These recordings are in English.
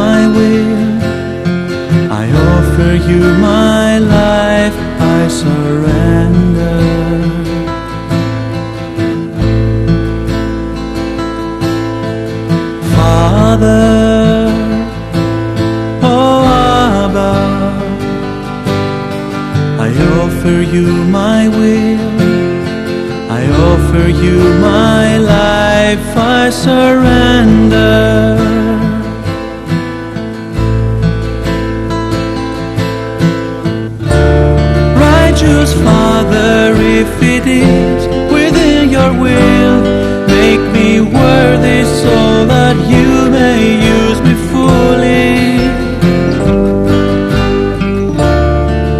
my will. I offer you my life, I surrender. Father, oh Abba, I offer you my will, I offer you my life, I surrender. Righteous Father, if it is within your will, make me worthy so that you may use me fully.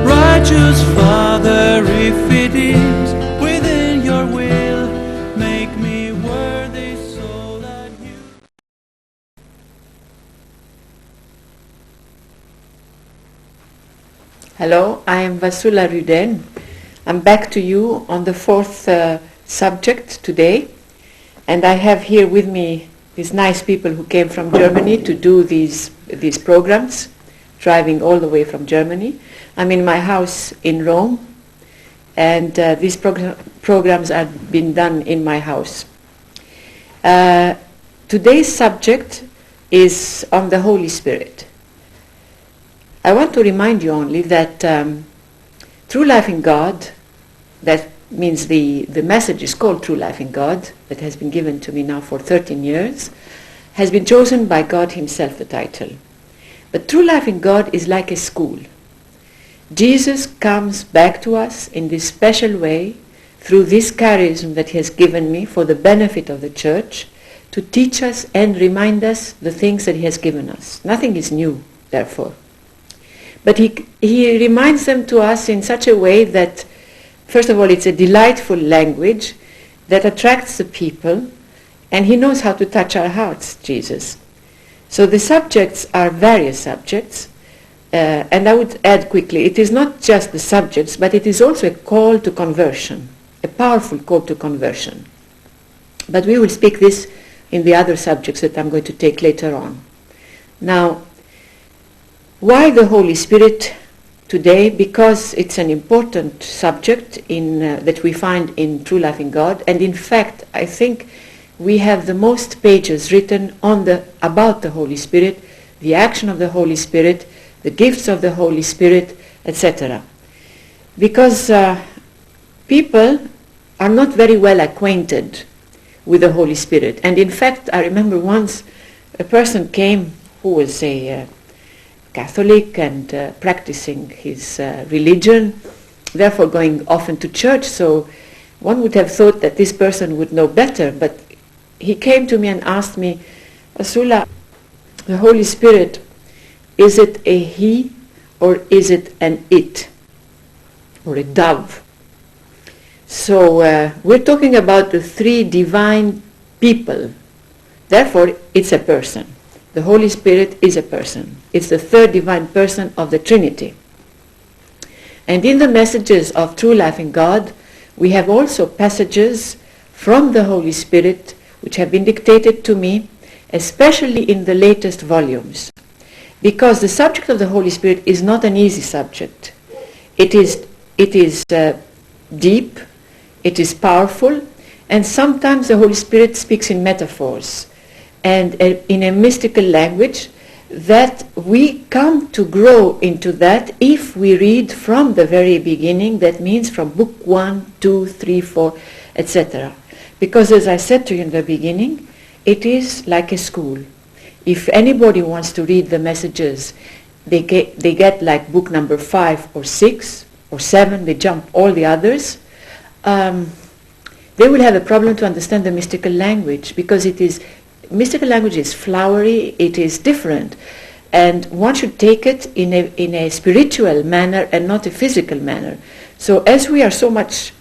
Righteous Father, if it is within your will, make me worthy so that you... Hello, I am Vassula. I'm back to you on the fourth subject today, and I have here with me these nice people who came from Germany to do these programs, driving all the way from Germany. I'm in my house in Rome, and these programs are being done in my house. Today's subject is on the Holy Spirit. I want to remind you only that True Life in God, that means the message is called True Life in God, that has been given to me now for 13 years, has been chosen by God himself, the title. But True Life in God is like a school. Jesus comes back to us in this special way through this charism that he has given me for the benefit of the church, to teach us and remind us the things that he has given us. Nothing is new, therefore. But he reminds them to us in such a way that, first of all, it's a delightful language that attracts the people, and he knows how to touch our hearts, Jesus. So the subjects are various subjects, and I would add quickly, it is not just the subjects, but it is also a call to conversion, a powerful call to conversion. But we will speak this in the other subjects that I'm going to take later on. Now, why the Holy Spirit today? Because it's an important subject that we find in True Life in God, and in fact, I think we have the most pages written about the Holy Spirit, the action of the Holy Spirit, the gifts of the Holy Spirit, etc. Because people are not very well acquainted with the Holy Spirit. And in fact, I remember once a person came who was a Catholic and practicing his religion, therefore going often to church, so one would have thought that this person would know better, but he came to me and asked me, Vassula, the Holy Spirit, is it a he or is it an it, or a dove? So we're talking about the three divine people, therefore it's a person. The Holy Spirit is a person. It's the third divine person of the Trinity. And in the messages of True Life in God, we have also passages from the Holy Spirit which have been dictated to me, especially in the latest volumes. Because the subject of the Holy Spirit is not an easy subject. It is deep, it is powerful, and sometimes the Holy Spirit speaks in metaphors and in a mystical language that we come to grow into that if we read from the very beginning, that means from book 1, 2, 3, 4, etc. Because as I said to you in the beginning, it is like a school. If anybody wants to read the messages, they get like book number 5 or 6 or 7, they jump all the others, they will have a problem to understand the mystical language, because mystical language is flowery, it is different, and one should take it in a spiritual manner and not a physical manner. So as we are so much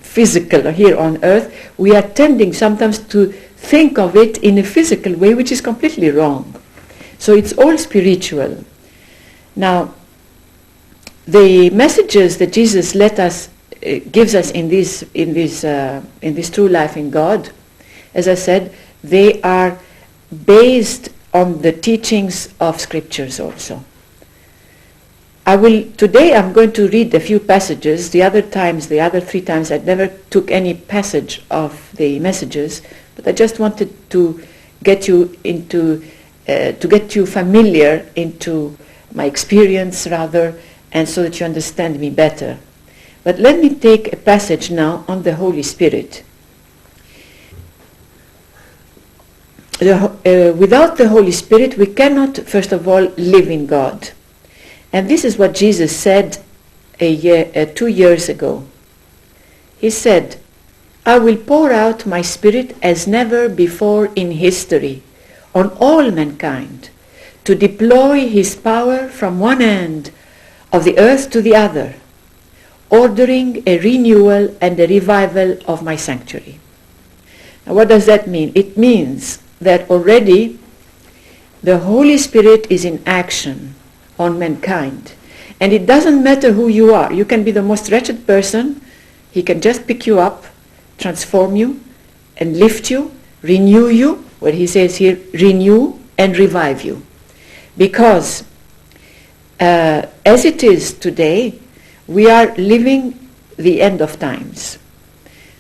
physical here on earth, we are tending sometimes to think of it in a physical way, which is completely wrong. So it's all spiritual. Now, the messages that Jesus gives us in this True Life in God, as I said, they are based on the teachings of scriptures also. Today I'm going to read a few passages. The other 3 times I never took any passage of the messages, but I just wanted to get you familiar into my experience rather, and so that you understand me better. But let me take a passage now on the Holy Spirit. Without the Holy Spirit, we cannot, first of all, live in God. And this is what Jesus said 2 years ago. He said, "I will pour out my Spirit as never before in history on all mankind, to deploy his power from one end of the earth to the other, ordering a renewal and a revival of my sanctuary." Now what does that mean? It means that already the Holy Spirit is in action on mankind. And it doesn't matter who you are. You can be the most wretched person. He can just pick you up, transform you, and lift you, renew you, what he says here, renew and revive you. Because as it is today, we are living the end of times.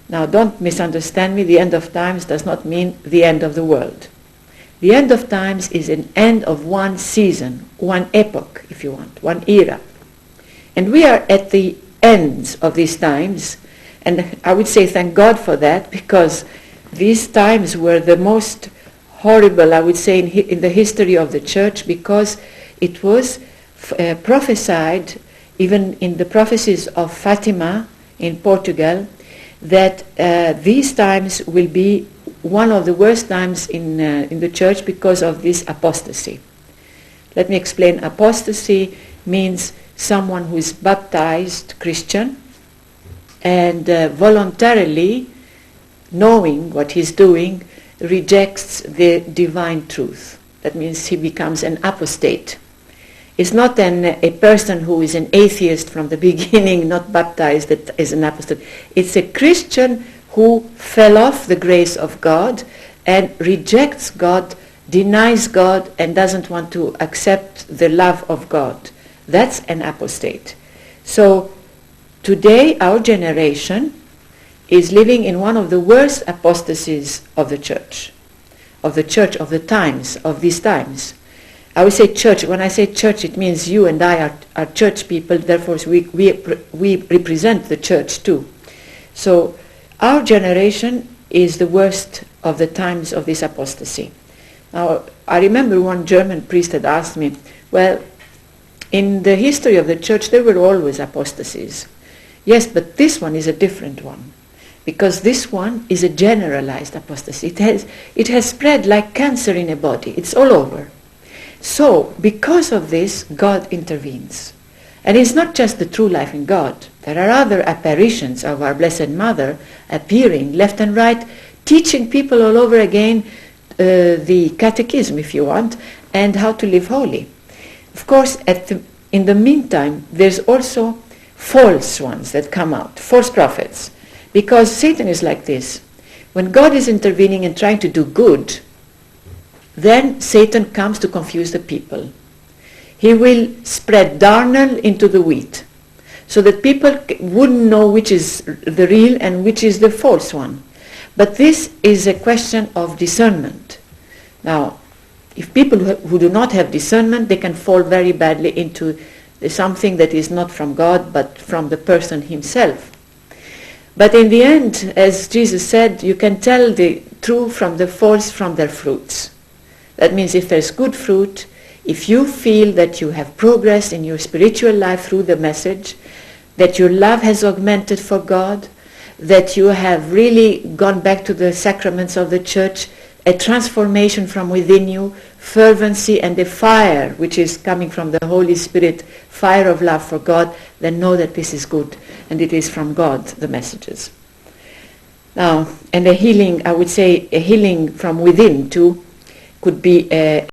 Now don't misunderstand me, the end of times does not mean the end of the world. The end of times is an end of one season, one epoch, if you want, one era. And we are at the ends of these times, and I would say thank God for that, because these times were the most horrible, I would say, in the history of the church, because it was prophesied, even in the prophecies of Fatima in Portugal, that these times will be one of the worst times in the church because of this apostasy. Let me explain. Apostasy means someone who is baptized Christian and voluntarily, knowing what he's doing, rejects the divine truth. That means he becomes an apostate. It's not a person who is an atheist from the beginning, not baptized, that is an apostate. It's a Christian who fell off the grace of God and rejects God, denies God, and doesn't want to accept the love of God. That's an apostate. So today our generation is living in one of the worst apostasies of the church of the times, of these times. I would say church. When I say church, it means you and I are church people, therefore we represent the church too. So our generation is the worst of the times of this apostasy. Now, I remember one German priest had asked me, well, in the history of the church there were always apostasies. Yes, but this one is a different one, because this one is a generalized apostasy. It has spread like cancer in a body. It's all over. So, because of this, God intervenes. And it's not just the true life in God. There are other apparitions of our Blessed Mother appearing left and right, teaching people all over again the catechism, if you want, and how to live holy. Of course, in the meantime, there's also false ones that come out, false prophets. Because Satan is like this. When God is intervening and trying to do good, then Satan comes to confuse the people. He will spread darnel into the wheat, so that people wouldn't know which is the real and which is the false one. But this is a question of discernment. Now, if people who do not have discernment, they can fall very badly into something that is not from God, but from the person himself. But in the end, as Jesus said, you can tell the true from the false from their fruits. That means if there's good fruit, if you feel that you have progressed in your spiritual life through the message, that your love has augmented for God, that you have really gone back to the sacraments of the church, a transformation from within you, fervency and a fire which is coming from the Holy Spirit, fire of love for God, then know that this is good and it is from God, the messages. Now, and a healing, I would say a healing from within too, could be a